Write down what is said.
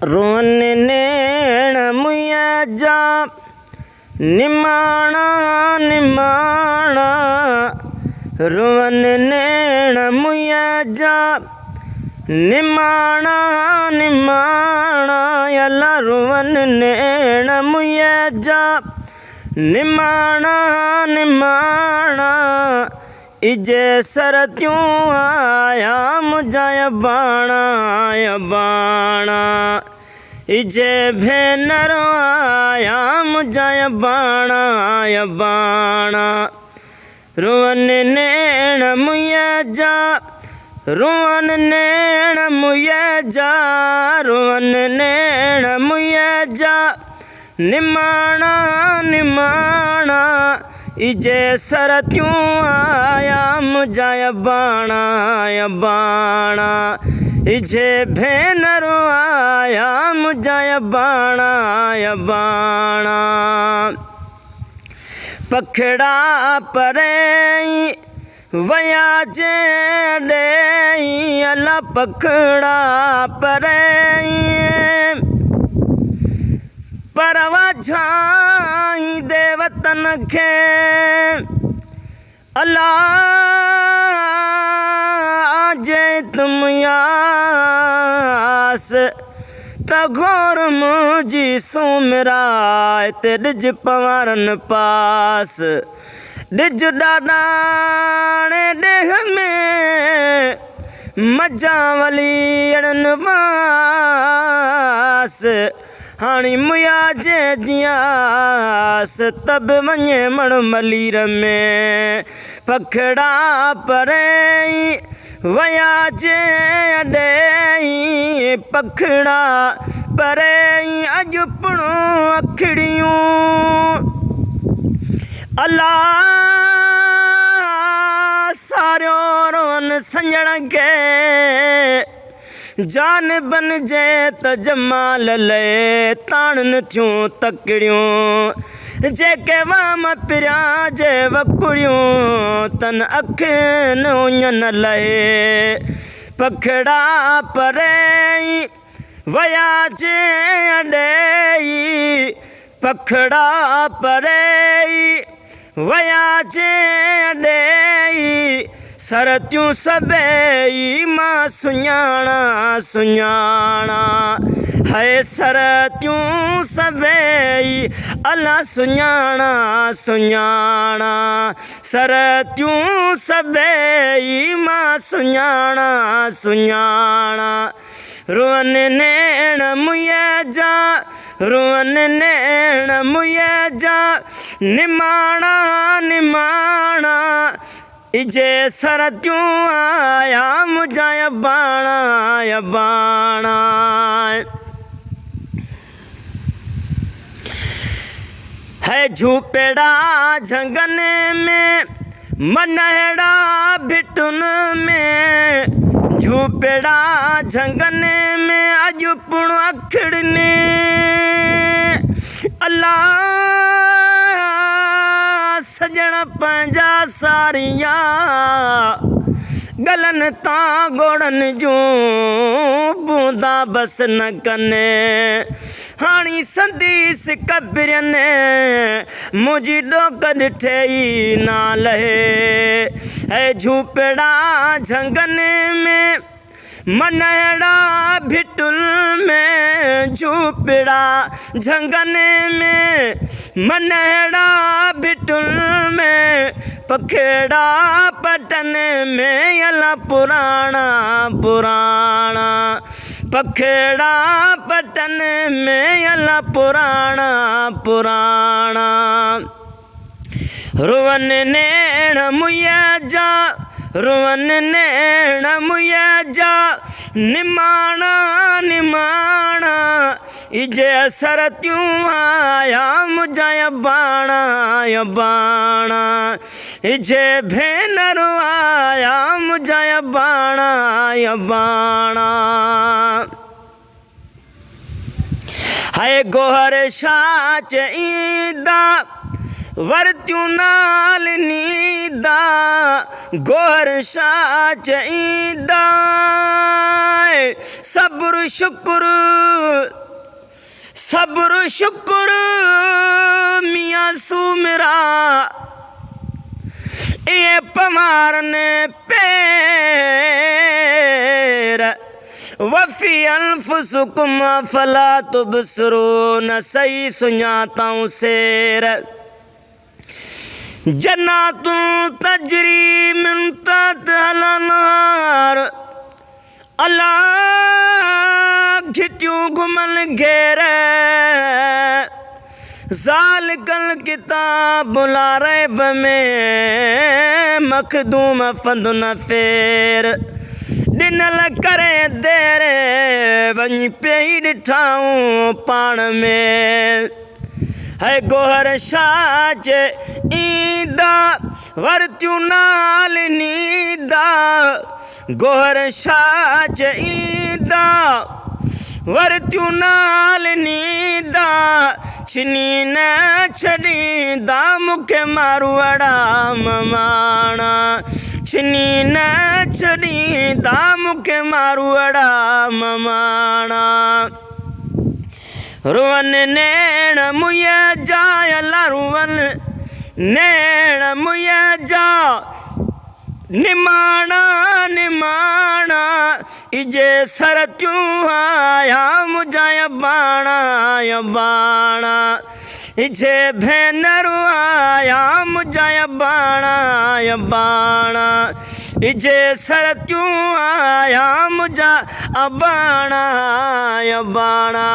Rowan नैण मुया जा निमाणा निमाणा Rowan नैण मुया जा निमाणा निमाणा यला रोवन नैण मुया जा निमाणा निमाणा इजे सरत्यूं आया मुझा बाणा बाणा इजे भेनर आया मुझा बाणा बाणा रोवन नैण मुया जा रोवन नैण मुया जा रोवन नैण मुया जा निमाणा निमाणा इजे सरत्यूं आया मुझा बाणा बाणा इजे भेनर आया मुझा बाणा बाणा पखड़ा परे वया जे डे अला पखड़ा परे परवा झाई दे वतन खे अला जे तुम यास तघोर मुझी सुमराय ते डिज पवारन पास डिज डाडाणे देह में मजावली अड़न वास हाणी मुया जे जियास तब वञे मण मलीर में पखड़ा परे वया जे अडे पखड़ा परे अज पुणो अखड़ियूं अला सारो रोन संजण के जान बन जे त जमाल ले ताणन थियूं तकड़ियूं जेके वाम पिरिया जे वकुड़ियूं तन अखिन उञन लहे पखड़ा परे वया जे अडे पखड़ा परे वया जे अडे सरत्यूं सबई मां सुञाणा सुञाणा है सरत्यूं सबई अला सुञाणा सुञाणा सरत्यूं सबई मां सुञाणा सुञाणा रोवन नैण मुया जा रोवन नैण मुया जा निमाणा निमाणा इजे सरत्यूं आया मुझा बाणा बाणा है झूपेड़ा झंगन में मनहड़ा भिटुन में झूपेड़ा झंगन में अज पुण अखड़ने अल्लाह सजण पंहिंजा सारिया गलन तां गोड़न जूं बूंदा बस न कने हाणी संदीस कबरन मुझी डोक ॾिठे ई ना लहे ऐं झूपड़ा झंगन में मनहड़ा भिटुल में झूपड़ा झंगन में मनहड़ा भिटुल में पखेड़ा पटन में अला पुराणा पुराणा पखेड़ा पटन में अला पुराणा पुराणा रोवन नैण मुया जा रोवन नैण मुया जा निमाणा निमाणा इजे सरत्यूं आया मुझा बाणा बाणा इजे भेनर आया मुझा बाणा बाणा है गोहर शाच ईदा वरत्यूं नाल नींदा गोहर शाह चईंदा सब्र शुक्र मियां सूमरा ये पमारने पैर वफ़ी अनफुसुकुम फला तुबसरून सही सुञाताऊं सेर जन्नातुन तजरी मिन तहतिहल अनहार अला घिटियूं घुमन घेर ज़ालिकल किताब ला रैब में मखदूम फंदु न फेर ॾिनल करे देर वञी पिई ॾिठाऊं पाण में है गोहर शाह चईंदा वरत्यूं नाल नींदा गोहर शाह चईंदा वरत्यूं नाल नींदा छिनी न छॾींदा मूंखे मारवाड़ा ममाणा छिनी न छॾींदा मूंखे मारवाड़ा ममाणा रुवन नैण मुया जा अला रुवन नैण मुया जा निमाणा निमाणा इजे सरत्यूं आया मुझा बाणा बाणा इजे भेनरू आया मुझा बाणा बाणा इजे सरत्यूं आया मुझा बाणा बाणा